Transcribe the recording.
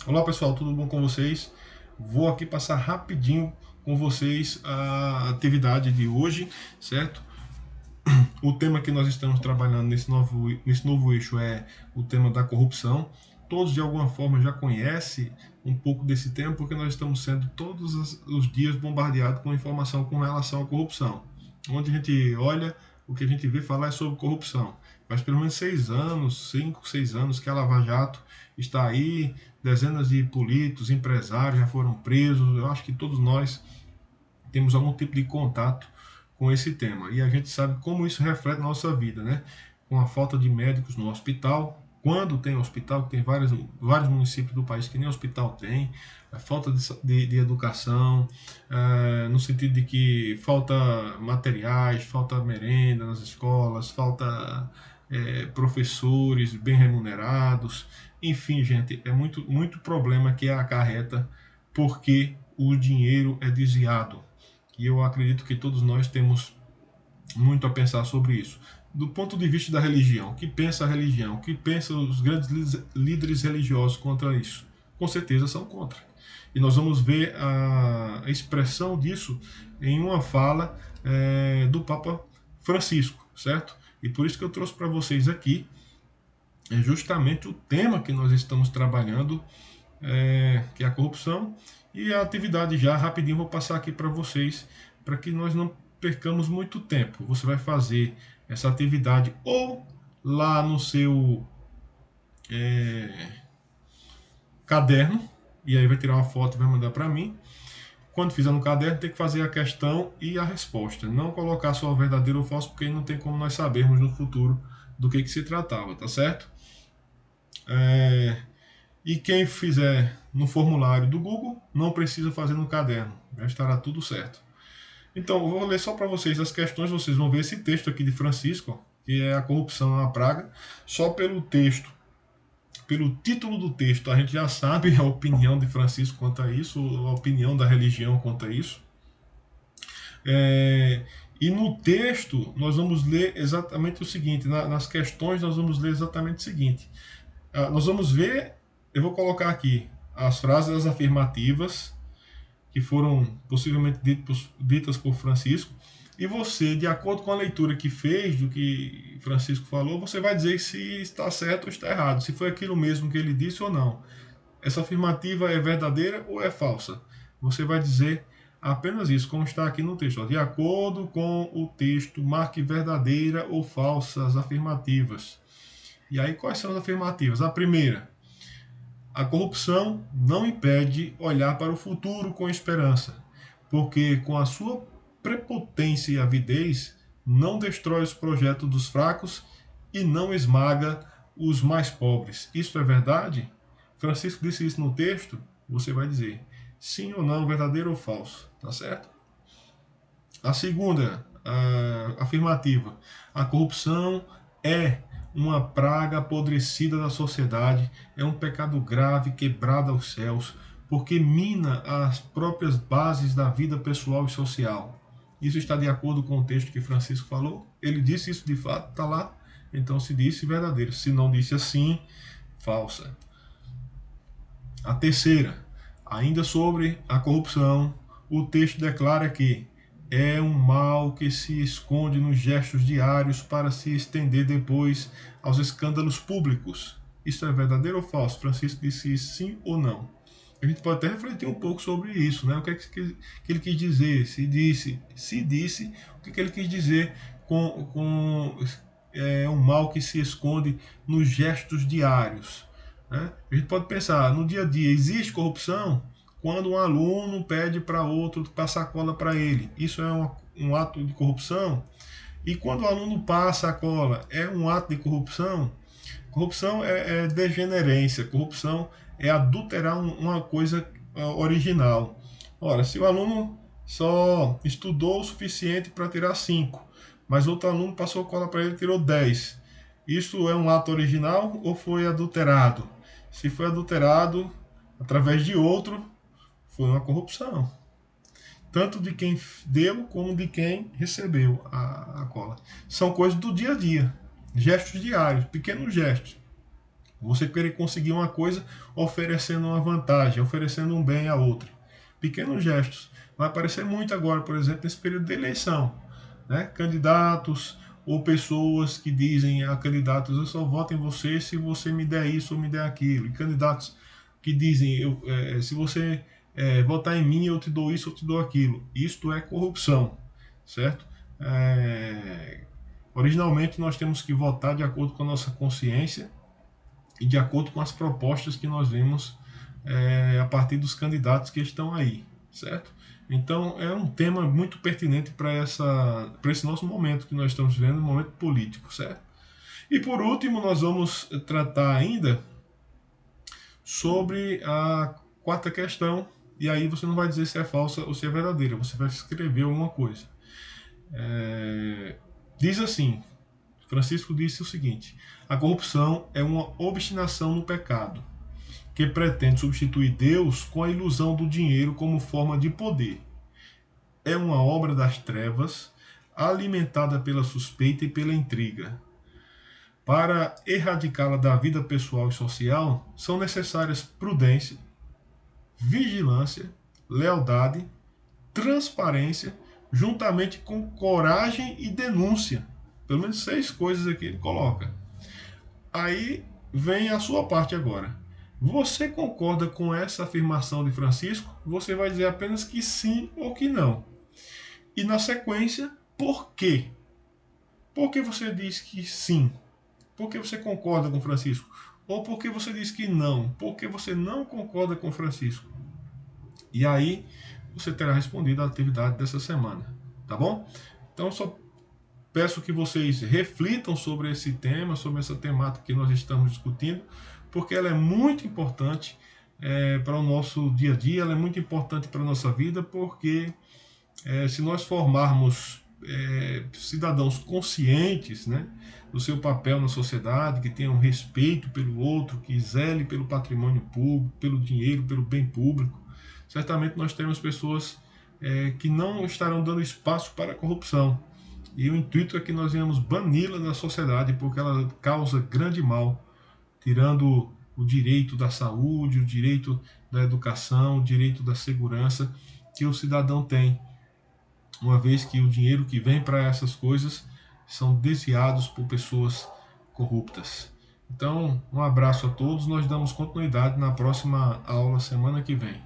Olá pessoal, tudo bom com vocês? Vou aqui passar rapidinho com vocês a atividade de hoje, certo? O tema que nós estamos trabalhando nesse novo eixo é o tema da corrupção. Todos de alguma forma já conhecem um pouco desse tema porque nós estamos sendo todos os dias bombardeados com informação com relação à corrupção. Onde a gente olha, o que a gente vê falar é sobre corrupção. Faz pelo menos 6 anos, 5, 6 anos que a Lava Jato está aí, dezenas de políticos, empresários já foram presos. Eu acho que todos nós temos algum tipo de contato com esse tema. E a gente sabe como isso reflete na nossa vida, né? Com a falta de médicos no hospital, quando tem hospital, tem vários municípios do país que nem hospital tem, a falta de educação, no sentido de que falta materiais, falta merenda nas escolas, falta professores bem remunerados, enfim, gente, é muito problema que acarreta porque o dinheiro é desviado. E eu acredito que todos nós temos muito a pensar sobre isso. Do ponto de vista da religião, o que pensa a religião? O que pensam os grandes líderes religiosos contra isso? Com certeza são contra. E nós vamos ver a expressão disso em uma fala do Papa Francisco, certo? E por isso que eu trouxe para vocês aqui justamente o tema que nós estamos trabalhando, que é a corrupção, e a atividade já rapidinho vou passar aqui para vocês, para que nós não percamos muito tempo. Você vai fazer essa atividade ou lá no seu caderno, e aí vai tirar uma foto e vai mandar para mim. Quando fizer no caderno, tem que fazer a questão e a resposta. Não colocar só verdadeiro ou falso, porque não tem como nós sabermos no futuro do que se tratava, tá certo? E quem fizer no formulário do Google, não precisa fazer no caderno, já estará tudo certo. Então, eu vou ler só para vocês as questões, vocês vão ver esse texto aqui de Francisco, que é a corrupção é uma praga. Só pelo texto, pelo título do texto, a gente já sabe a opinião de Francisco quanto a isso, a opinião da religião quanto a isso. E no texto, nós vamos ler exatamente o seguinte, nas questões nós vamos ler exatamente o seguinte. Nós vamos ver, eu vou colocar aqui as frases afirmativas que foram possivelmente ditas por Francisco, e você, de acordo com a leitura que fez do que Francisco falou, você vai dizer se está certo ou está errado, se foi aquilo mesmo que ele disse ou não. Essa afirmativa é verdadeira ou é falsa? Você vai dizer apenas isso, como está aqui no texto. De acordo com o texto, marque verdadeira ou falsa as afirmativas. E aí, quais são as afirmativas? A primeira: a corrupção não impede olhar para o futuro com esperança, porque com a sua prepotência e avidez não destrói os projetos dos fracos e não esmaga os mais pobres. Isso é verdade? Francisco disse isso no texto. Você vai dizer sim ou não, verdadeiro ou falso, tá certo? A segunda afirmativa: a corrupção é uma praga apodrecida da sociedade, é um pecado grave quebrado aos céus, porque mina as próprias bases da vida pessoal e social. Isso está de acordo com o texto que Francisco falou? Ele disse isso de fato, está lá? Então se disse verdadeiro. Se não disse assim, falsa. A terceira, ainda sobre a corrupção, o texto declara que é um mal que se esconde nos gestos diários para se estender depois aos escândalos públicos. Isso é verdadeiro ou falso? Francisco disse sim ou não? A gente pode até refletir um pouco sobre isso, né? O que é que ele quis dizer? Se disse, o que ele quis dizer com um mal que se esconde nos gestos diários? Né? A gente pode pensar, no dia a dia, existe corrupção quando um aluno pede para outro passar cola para ele. Isso é um ato de corrupção? E quando o aluno passa a cola, é um ato de corrupção? Corrupção é degenerência, corrupção é adulterar uma coisa original. Ora, se o aluno só estudou o suficiente para tirar 5, mas outro aluno passou cola para ele e tirou 10, isso é um ato original ou foi adulterado? Se foi adulterado através de outro, foi uma corrupção. Tanto de quem deu como de quem recebeu a cola. São coisas do dia a dia. Gestos diários, pequenos gestos. Você querer conseguir uma coisa oferecendo uma vantagem, oferecendo um bem a outra. Pequenos gestos. Vai aparecer muito agora, por exemplo, nesse período de eleição. Né? Candidatos ou pessoas que dizem a candidatos: eu só voto em você se você me der isso ou me der aquilo. E candidatos que dizem: se você votar em mim, eu te dou isso, eu te dou aquilo. Isto é corrupção, certo? Originalmente nós temos que votar de acordo com a nossa consciência e de acordo com as propostas que nós vemos a partir dos candidatos que estão aí, certo? Então é um tema muito pertinente para esse nosso momento que nós estamos vivendo, um momento político, certo? E por último, nós vamos tratar ainda sobre a quarta questão, e aí você não vai dizer se é falsa ou se é verdadeira, você vai escrever alguma coisa. Diz assim, Francisco disse o seguinte: a corrupção é uma obstinação no pecado, que pretende substituir Deus com a ilusão do dinheiro como forma de poder. É uma obra das trevas, alimentada pela suspeita e pela intriga. Para erradicá-la da vida pessoal e social, são necessárias prudência, vigilância, lealdade, transparência, juntamente com coragem e denúncia. Pelo menos 6 coisas aqui ele coloca. Aí vem a sua parte agora. Você concorda com essa afirmação de Francisco? Você vai dizer apenas que sim ou que não. E na sequência, por quê? Por que você diz que sim? Por que você concorda com Francisco? Ou por que você diz que não? Por que você não concorda com Francisco? E aí você terá respondido a atividade dessa semana, tá bom? Então só peço que vocês reflitam sobre esse tema, sobre essa temática que nós estamos discutindo, porque ela é muito importante para o nosso dia a dia, ela é muito importante para a nossa vida, porque se nós formarmos cidadãos conscientes, né, do seu papel na sociedade, que tenham respeito pelo outro, que zele pelo patrimônio público, pelo dinheiro, pelo bem público, certamente nós teremos pessoas que não estarão dando espaço para a corrupção. E o intuito é que nós venhamos bani-la da sociedade, porque ela causa grande mal, tirando o direito da saúde, o direito da educação, o direito da segurança que o cidadão tem, uma vez que o dinheiro que vem para essas coisas são desviados por pessoas corruptas. Então, um abraço a todos, nós damos continuidade na próxima aula semana que vem.